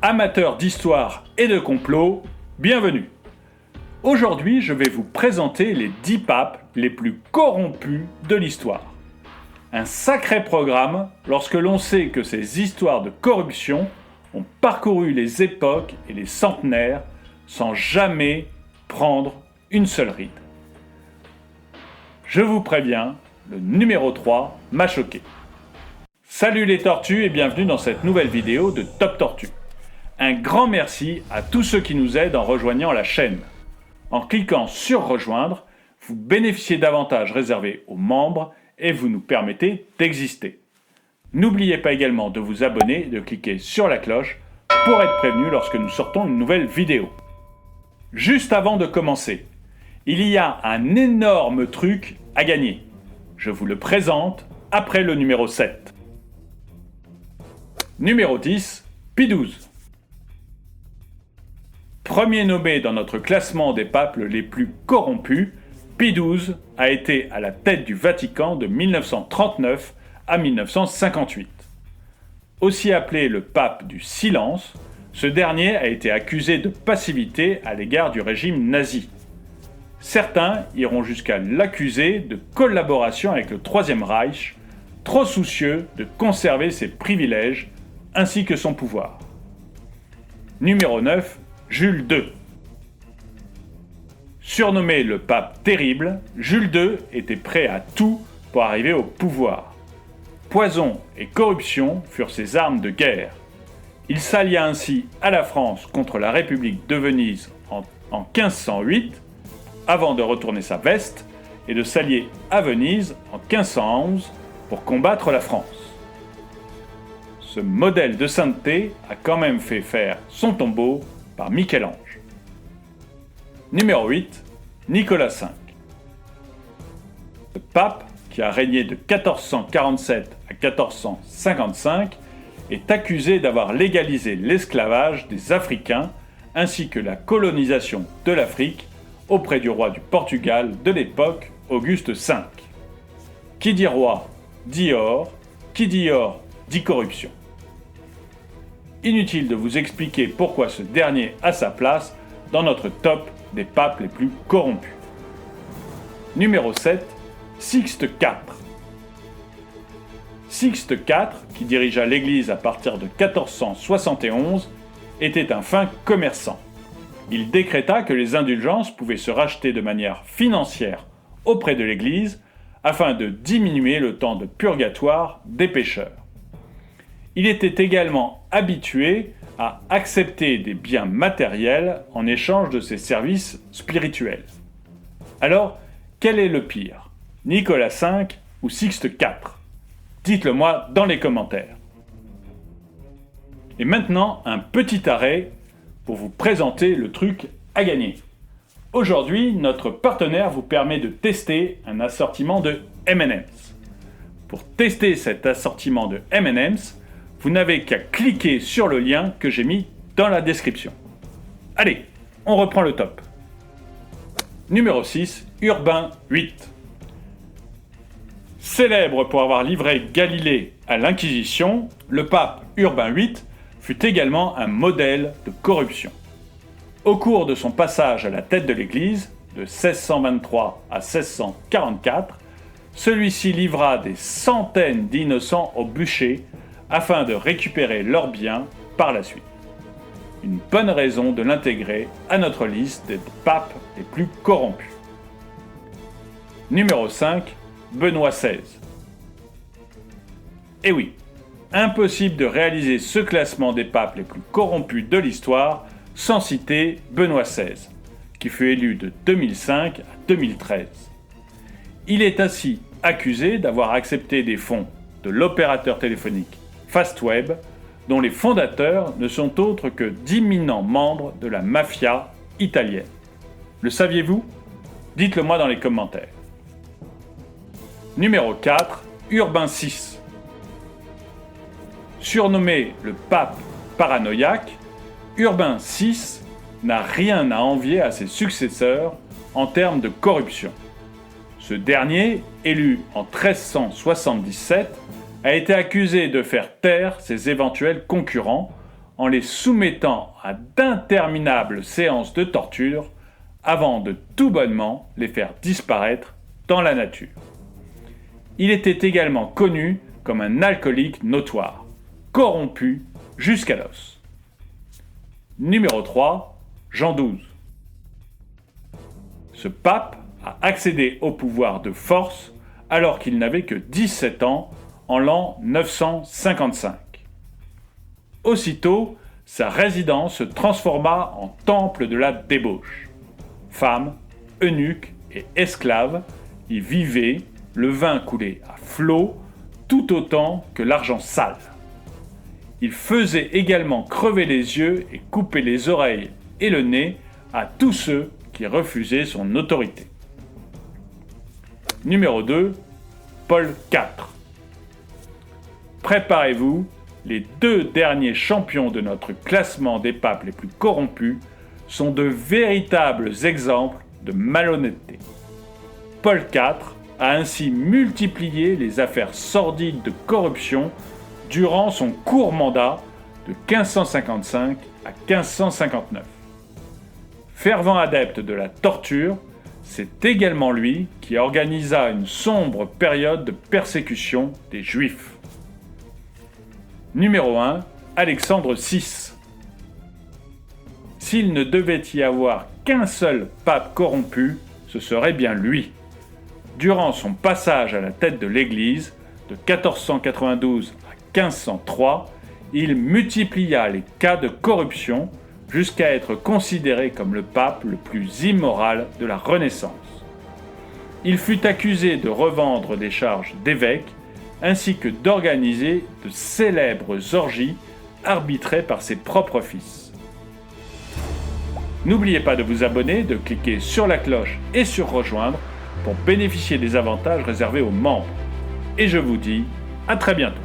Amateurs d'histoire et de complot, bienvenue. Aujourd'hui, je vais vous présenter les 10 papes les plus corrompus de l'histoire. Un sacré programme lorsque l'on sait que ces histoires de corruption ont parcouru les époques et les centenaires sans jamais prendre une seule ride. Je vous préviens, le numéro 3 m'a choqué. Salut les tortues et bienvenue dans cette nouvelle vidéo de Top Tortue. Un grand merci à tous ceux qui nous aident en rejoignant la chaîne. En cliquant sur rejoindre, vous bénéficiez d'avantages réservés aux membres et vous nous permettez d'exister. N'oubliez pas également de vous abonner et de cliquer sur la cloche pour être prévenu lorsque nous sortons une nouvelle vidéo. Juste avant de commencer, il y a un énorme truc à gagner. Je vous le présente après le numéro 7. Numéro 10, Pie XII. Premier nommé dans notre classement des papes les plus corrompus, Pie XII a été à la tête du Vatican de 1939 à 1958. Aussi appelé le pape du silence, ce dernier a été accusé de passivité à l'égard du régime nazi. Certains iront jusqu'à l'accuser de collaboration avec le Troisième Reich, trop soucieux de conserver ses privilèges ainsi que son pouvoir. Numéro 9, Jules II. Surnommé le pape terrible, Jules II était prêt à tout pour arriver au pouvoir. Poison et corruption furent ses armes de guerre. Il s'allia ainsi à la France contre la République de Venise en 1508, avant de retourner sa veste et de s'allier à Venise en 1511 pour combattre la France. Ce modèle de sainteté a quand même fait faire son tombeau par Michel-Ange. Numéro 8, Nicolas V. Le pape, qui a régné de 1447 à 1455, est accusé d'avoir légalisé l'esclavage des Africains ainsi que la colonisation de l'Afrique auprès du roi du Portugal de l'époque, Auguste V. Qui dit roi, dit or, qui dit or, dit corruption. Inutile de vous expliquer pourquoi ce dernier a sa place dans notre top des papes les plus corrompus. Numéro 7, Sixte IV. Sixte IV, qui dirigea l'Église à partir de 1471, était un fin commerçant. Il décréta que les indulgences pouvaient se racheter de manière financière auprès de l'Église afin de diminuer le temps de purgatoire des pécheurs. Il était également habitué à accepter des biens matériels en échange de ses services spirituels. Alors, quel est le pire, Nicolas V ou Sixte IV? Dites-le moi dans les commentaires. Et maintenant, un petit arrêt pour vous présenter le truc à gagner. Aujourd'hui, notre partenaire vous permet de tester un assortiment de M&M's. Pour tester cet assortiment de M&M's, vous n'avez qu'à cliquer sur le lien que j'ai mis dans la description. Allez, on reprend le top. Numéro 6, Urbain VIII. Célèbre pour avoir livré Galilée à l'Inquisition, le pape Urbain VIII fut également un modèle de corruption. Au cours de son passage à la tête de l'Église, de 1623 à 1644, celui-ci livra des centaines d'innocents au bûcher afin de récupérer leurs biens par la suite. Une bonne raison de l'intégrer à notre liste des papes les plus corrompus. Numéro 5, Benoît XVI. Eh oui, impossible de réaliser ce classement des papes les plus corrompus de l'histoire sans citer Benoît XVI, qui fut élu de 2005 à 2013. Il est ainsi accusé d'avoir accepté des fonds de l'opérateur téléphonique Fastweb, dont les fondateurs ne sont autres que d'imminents membres de la mafia italienne. Le saviez-vous? Dites-le moi dans les commentaires. Numéro 4, Urbain VI. Surnommé le pape paranoïaque, Urbain VI n'a rien à envier à ses successeurs en termes de corruption. Ce dernier, élu en 1377, a été accusé de faire taire ses éventuels concurrents en les soumettant à d'interminables séances de torture avant de tout bonnement les faire disparaître dans la nature. Il était également connu comme un alcoolique notoire, corrompu jusqu'à l'os. Numéro 3, Jean XII. Ce pape a accédé au pouvoir de force alors qu'il n'avait que 17 ans en l'an 955. Aussitôt, sa résidence se transforma en temple de la débauche. Femmes, eunuques et esclaves y vivaient, le vin coulait à flots, tout autant que l'argent sale. Il faisait également crever les yeux et couper les oreilles et le nez à tous ceux qui refusaient son autorité. Numéro 2, Paul IV. Préparez-vous, les 2 derniers champions de notre classement des papes les plus corrompus sont de véritables exemples de malhonnêteté. Paul IV a ainsi multiplié les affaires sordides de corruption durant son court mandat de 1555 à 1559. Fervent adepte de la torture, c'est également lui qui organisa une sombre période de persécution des Juifs. Numéro 1, Alexandre VI. S'il ne devait y avoir qu'un seul pape corrompu, ce serait bien lui. Durant son passage à la tête de l'Église, de 1492 à 1503, il multiplia les cas de corruption jusqu'à être considéré comme le pape le plus immoral de la Renaissance. Il fut accusé de revendre des charges d'évêque ainsi que d'organiser de célèbres orgies arbitrées par ses propres fils. N'oubliez pas de vous abonner, de cliquer sur la cloche et sur rejoindre pour bénéficier des avantages réservés aux membres. Et je vous dis à très bientôt.